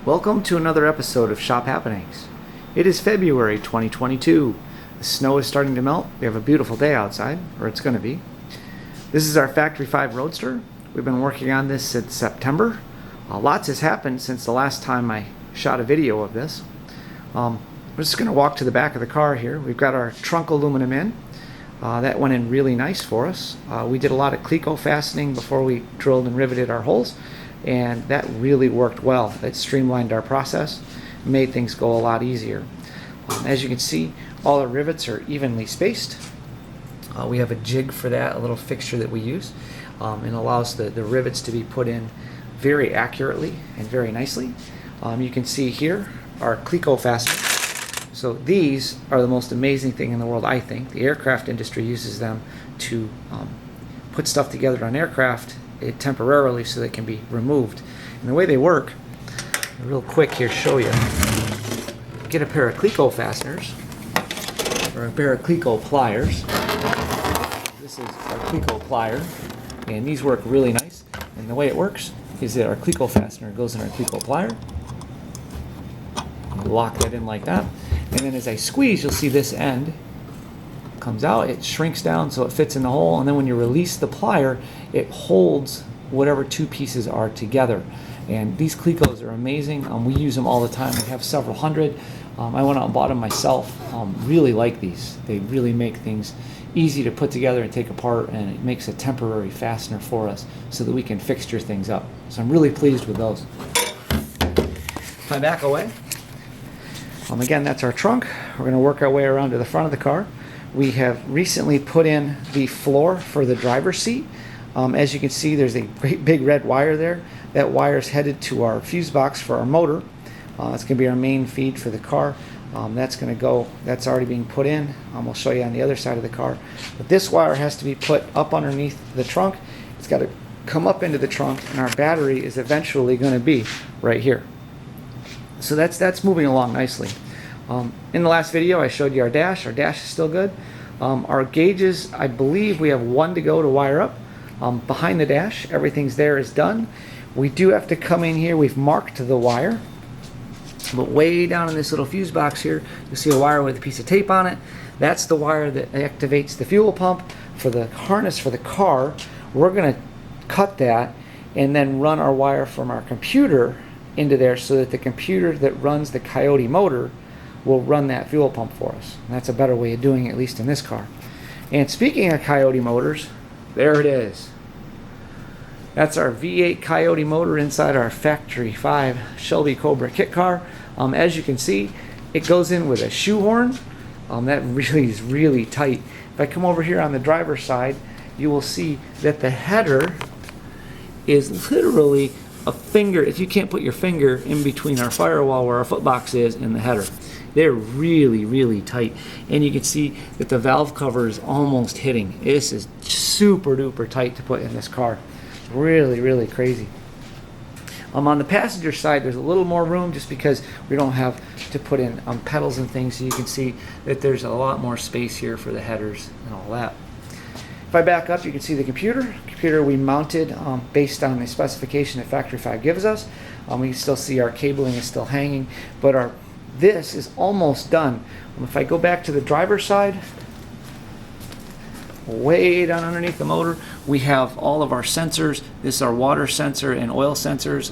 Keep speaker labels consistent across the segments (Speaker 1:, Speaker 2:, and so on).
Speaker 1: Welcome to another episode of Shop Happenings. It is February 2022. The snow is starting to melt. We have a beautiful day outside, or it's going to be. This is our Factory Five Roadster. We've been working on this since September. Lots has happened since the last time I shot a video of this. We're just going to walk to the back of the car here. We've got our trunk aluminum in. That went in really nice for us. We did a lot of Cleco fastening before we drilled and riveted our holes, and that really worked well. It streamlined our process, made things go a lot easier. As you can see, all the rivets are evenly spaced. We have a jig for that, a little fixture that we use, and allows the rivets to be put in very accurately and very nicely. You can see here our Cleco fasteners. So these are the most amazing thing in the world, I think. The aircraft industry uses them to put stuff together on aircraft temporarily so they can be removed. And the way they work, real quick here, show you. Get a pair of Cleco fasteners or a pair of Cleco pliers. This is our Cleco plier, and these work really nice. And the way it works is that our Cleco fastener goes in our Cleco plier. Lock that in like that. And then as I squeeze, you'll see this end comes out. It shrinks down so it fits in the hole. And then when you release the plier, it holds whatever two pieces are together. And these Clecos are amazing. We use them all the time. We have several hundred. I went out and bought them myself. Really like these. They really make things easy to put together and take apart, and it makes a temporary fastener for us so that we can fixture things up. So I'm really pleased with those. If I back away, again, that's our trunk. We're going to work our way around to the front of the car. We have recently put in the floor for the driver's seat. As you can see, there's a great big red wire there. That wire is headed to our fuse box for our motor. It's going to be our main feed for the car. That's going to go, that's already being put in. We'll show you on the other side of the car. But this wire has to be put up underneath the trunk. It's got to come up into the trunk, and our battery is eventually going to be right here. So that's moving along nicely. In the last video, I showed you our dash. Our dash is still good. Our gauges, I believe we have one to go to wire up. Behind the dash, everything's there is done. We do have to come in here. We've marked the wire. But way down in this little fuse box here, you'll see a wire with a piece of tape on it. That's the wire that activates the fuel pump for the harness for the car. We're going to cut that and then run our wire from our computer into there so that the computer that runs the Coyote Motor will run that fuel pump for us. And that's a better way of doing it, at least in this car. And speaking of Coyote Motors, there it is. That's our V8 Coyote motor inside our Factory 5 Shelby Cobra kit car. As you can see, it goes in with a shoehorn. That really is really tight. If I come over here on the driver's side, you will see that the header is literally a finger. If you can't put your finger in between our firewall where our footbox is and the header, they're really, really tight. And you can see that the valve cover is almost hitting. This is super duper tight to put in this car. Really, really crazy. On the passenger side, there's a little more room just because we don't have to put in pedals and things. So you can see that there's a lot more space here for the headers and all that. If I back up, you can see the computer we mounted based on the specification that Factory 5 gives us. We can still see our cabling is still hanging, but this is almost done. If I go back to the driver's side, way down underneath the motor, we have all of our sensors. This is our water sensor and oil sensors.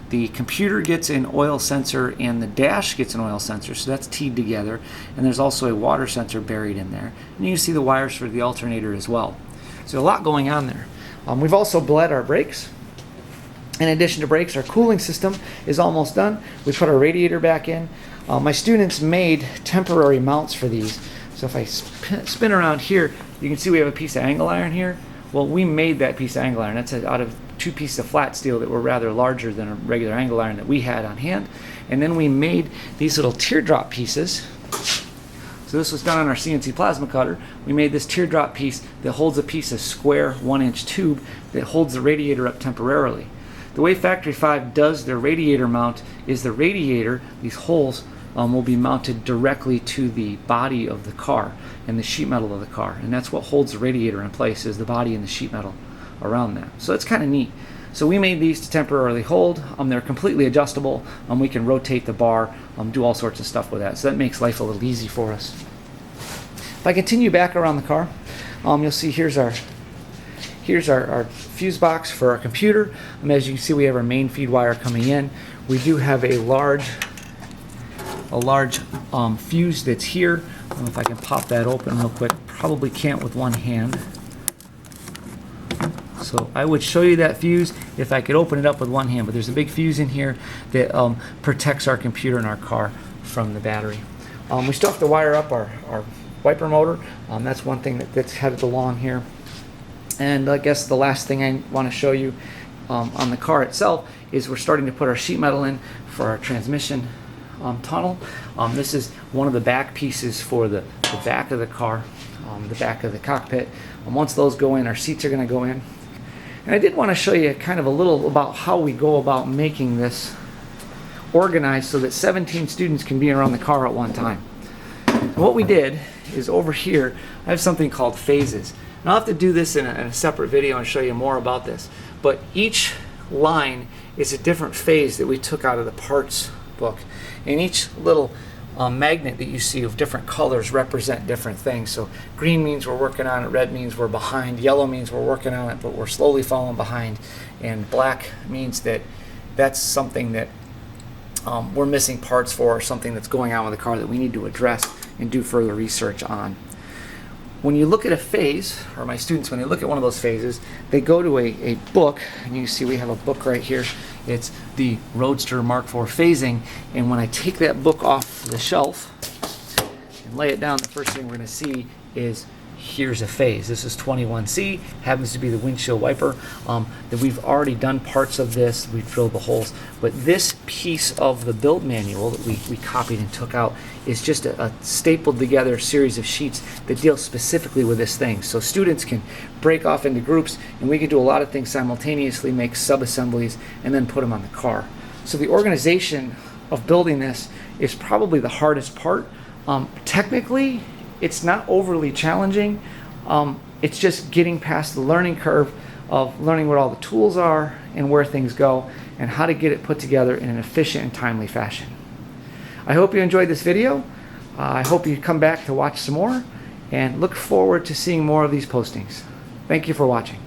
Speaker 1: The computer gets an oil sensor and the dash gets an oil sensor, so that's teed together. And there's also a water sensor buried in there. And you can see the wires for the alternator as well. So a lot going on there. We've also bled our brakes. In addition to brakes, our cooling system is almost done. We put our radiator back in. My students made temporary mounts for these. So if I spin around here, you can see we have a piece of angle iron here. Well, we made that piece of angle iron. That's out of two pieces of flat steel that were rather larger than a regular angle iron that we had on hand. And then we made these little teardrop pieces. So this was done on our CNC plasma cutter. We made this teardrop piece that holds a piece of square 1-inch tube that holds the radiator up temporarily. The way Factory 5 does their radiator mount is the radiator, these holes, will be mounted directly to the body of the car and the sheet metal of the car. And that's what holds the radiator in place, is the body and the sheet metal around that. So it's kind of neat. So we made these to temporarily hold. They're completely adjustable. We can rotate the bar, do all sorts of stuff with that. So that makes life a little easy for us. If I continue back around the car, you'll see here's our fuse box for our computer. As you can see, we have our main feed wire coming in. We do have a large fuse that's here. I don't know if I can pop that open real quick. Probably can't with one hand. So I would show you that fuse if I could open it up with one hand, but there's a big fuse in here that protects our computer and our car from the battery. We still have to wire up our wiper motor. That's one thing that's headed along here. And I guess the last thing I want to show you on the car itself is we're starting to put our sheet metal in for our transmission tunnel. This is one of the back pieces for the back of the car, the back of the cockpit. Once those go in, our seats are going to go in. And I did want to show you kind of a little about how we go about making this organized so that 17 students can be around the car at one time. And what we did is over here, I have something called phases. And I'll have to do this in a separate video and show you more about this. But each line is a different phase that we took out of the parts book. And each little magnet that you see of different colors represent different things. So green means we're working on it, red means we're behind, yellow means we're working on it but we're slowly falling behind, and black means that that's something that we're missing parts for, or something that's going on with the car that we need to address and do further research on. When you look at a phase, or my students, when they look at one of those phases, they go to a book, and you see we have a book right here. It's the Roadster Mark IV phasing, and when I take that book off the shelf and lay it down, the first thing we're going to see is here's a phase. This is 21C, happens to be the windshield wiper. That we've already done parts of this, we've drilled the holes, but this piece of the build manual that we copied and took out is just a stapled together series of sheets that deal specifically with this thing. So students can break off into groups, and we can do a lot of things simultaneously, make sub-assemblies, and then put them on the car. So the organization of building this is probably the hardest part. Technically, it's not overly challenging. It's just getting past the learning curve of learning what all the tools are and where things go and how to get it put together in an efficient and timely fashion. I hope you enjoyed this video. I hope you come back to watch some more, and look forward to seeing more of these postings. Thank you for watching.